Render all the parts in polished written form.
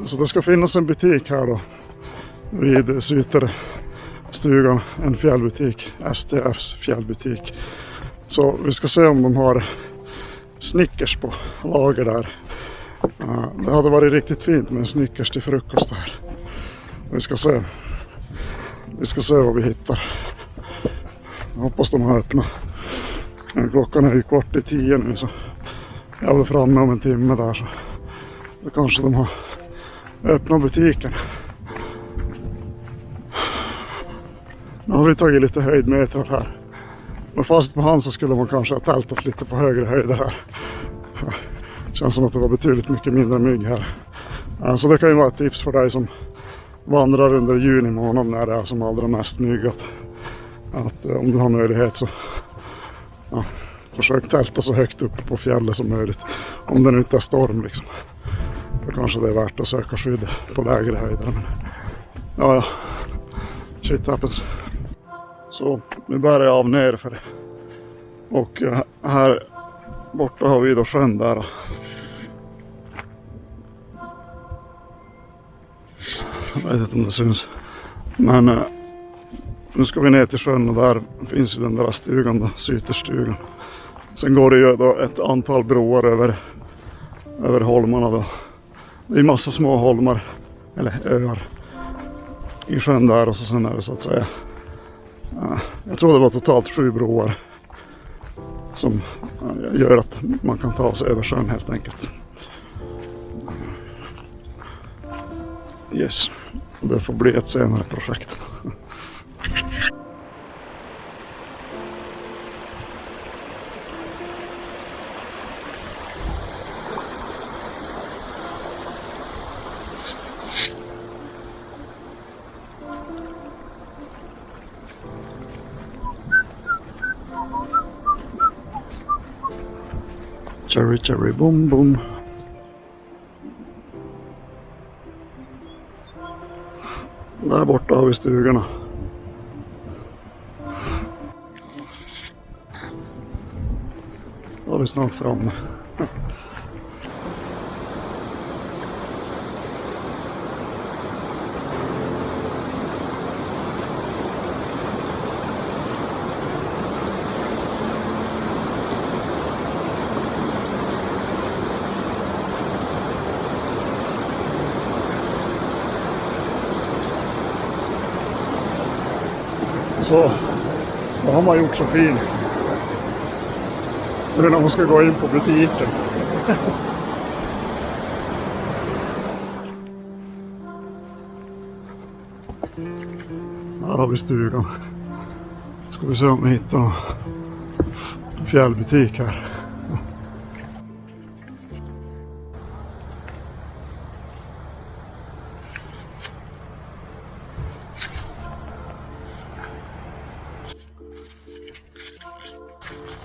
Så det ska finnas en butik här då vid Syterstugan, en fjällbutik, STFs fjällbutik. Så vi ska se om de har Snickers på lager där. Det hade varit riktigt fint med en Snickers till frukost här. Vi ska se vad vi hittar. Jag hoppas de har öppnat. Klockan är ju 9:15 nu, så jag är väl framme om en timme där, så då kanske de har öppnat butiken. Nu har vi tagit lite höjdmeter här. Men fast på hand så skulle man kanske ha tältat lite på högre höjder här. Känns som att det var betydligt mycket mindre mygg här. Så det kan ju vara ett tips för dig som vandrar under juni månad när det är som allra mest mygg. Att om du har möjlighet så försök tälta så högt uppe på fjället som möjligt. Om det inte är storm liksom. Då kanske det är värt att söka skydd på lägre höjder. Men ja, shit happens. Så nu bär jag av ner för det. Och här borta har vi då sjön där. Jag vet inte om det syns. Men nu ska vi ner till sjön och där finns ju den där stugan då, Syterstugan. Sen går det ju då ett antal broar över holmarna då. Det är massa små holmar, eller öar i sjön där, och så sen är det så att säga. Jag tror det var totalt 7 broar som gör att man kan ta sig över sjön helt enkelt. Yes, det får bli ett senare projekt. Cherry, cherry, boom, boom. Där borta har vi stugorna. Då är vi snart framme. Så, då har man gjort så fint. Nu när man ska gå in på butiken. Här har vi stugan. Ska vi se om vi hittar någon fjällbutik här.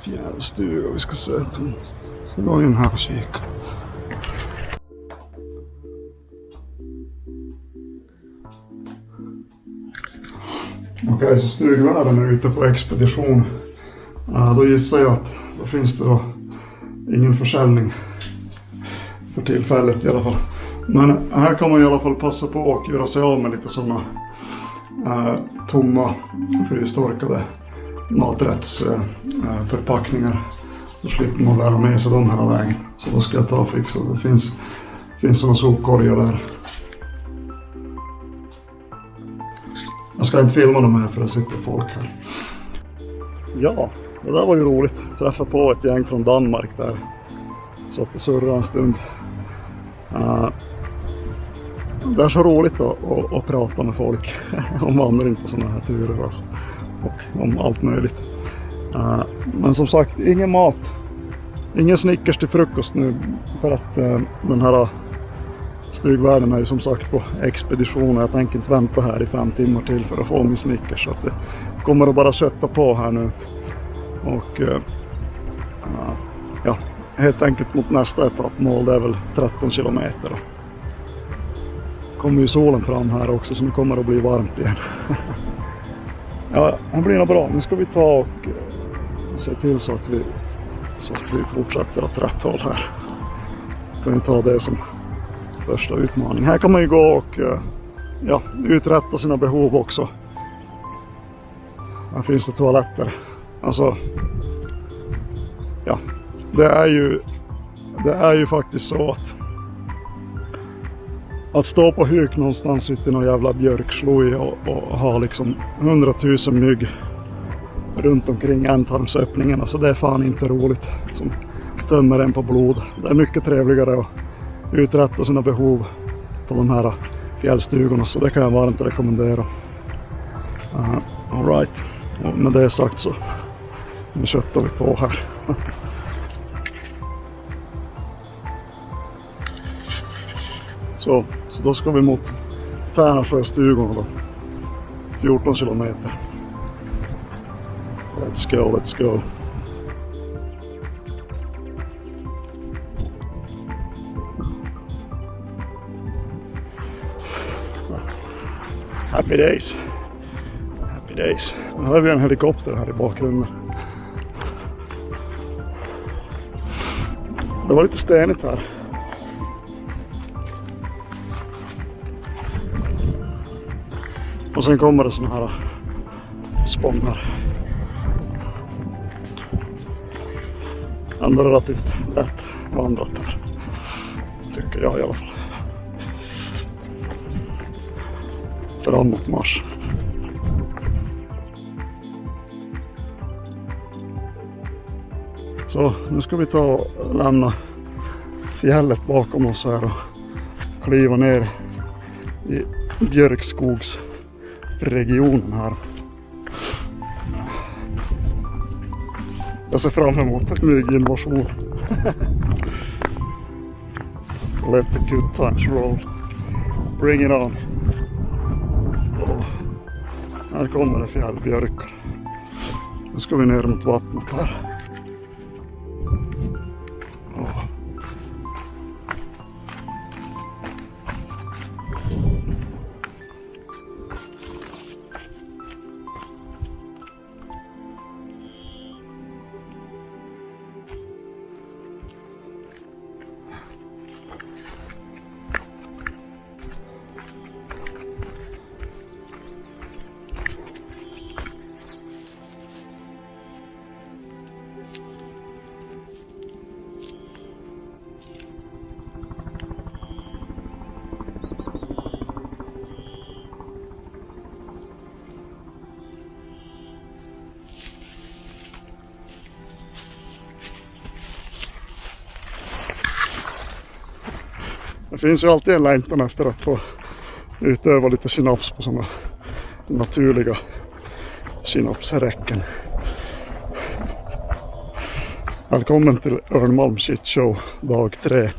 Fjällstuga, vi ska se att vi ska gå in här och kika. Okej, så stugvärden är ute på expedition. Då gissar jag att då finns det då ingen försäljning för tillfället i alla fall. Men här kan man i alla fall passa på att göra sig av med lite sådana tomma frystorkade maträttsförpackningar. Så slipper man bära med sig de här vägen. Så då ska jag ta och fixa det. Det finns sådana sopkorgar där. Jag ska inte filma dem här för det sitter folk här. Ja, det där var ju roligt. Träffa på ett gäng från Danmark där. Så att det surrar en stund. Det är så roligt att prata med folk om vandring på sådana här turer alltså. Och om allt möjligt. Men som sagt, ingen mat. Ingen Snickers till frukost nu. För att den här stugvärden är ju som sagt på expedition. Jag tänker inte vänta här i 5 timmar till för att få min Snickers. Så att det kommer att bara kötta på här nu. Och ja, helt enkelt mot nästa etappmål. Det är väl 13 kilometer. Kommer ju solen fram här också, så nu kommer det att bli varmt igen. Ja, det blir nog bra. Nu ska vi ta och se till så att vi fortsätter åt rätt håll här. Kan vi ta det som första utmaning. Här kan man ju gå och ja, uträtta sina behov också. Här finns det toaletter. Alltså, ja, det är ju faktiskt så att stå på huk någonstans ute i någon jävla björksloj och ha liksom 100 000 mygg runt omkring ändtarmsöppningen. Alltså det är fan inte roligt som tömmer en på blod. Det är mycket trevligare att uträtta sina behov på de här fjällstugorna, så det kan jag varmt rekommendera. All right. Och med det sagt så nu köttar vi på här. Så då ska vi mot Tärnasjöstugorna då. 14 kilometer. Let's go, let's go. Happy days. Happy days. Nu har vi en helikopter här i bakgrunden. Det var lite stenigt här. Och sen kommer det såna här spångar. Ändå relativt lätt vandrat här. Tycker jag i alla fall. Framåt marsch. Så nu ska vi ta och lämna fjället bakom oss här och kliva ner i björkskogsregionen här. Jag ser fram emot mygginvasion. Let the good times roll. Bring it on. Och här kommer det fjällbjörkar. Nu ska vi ner mot vattnet här. Det finns ju alltid en längtan efter att få utöva lite synaps på sådana naturliga synapsräcken. Välkommen till Örnmalm Shit Show dag 3.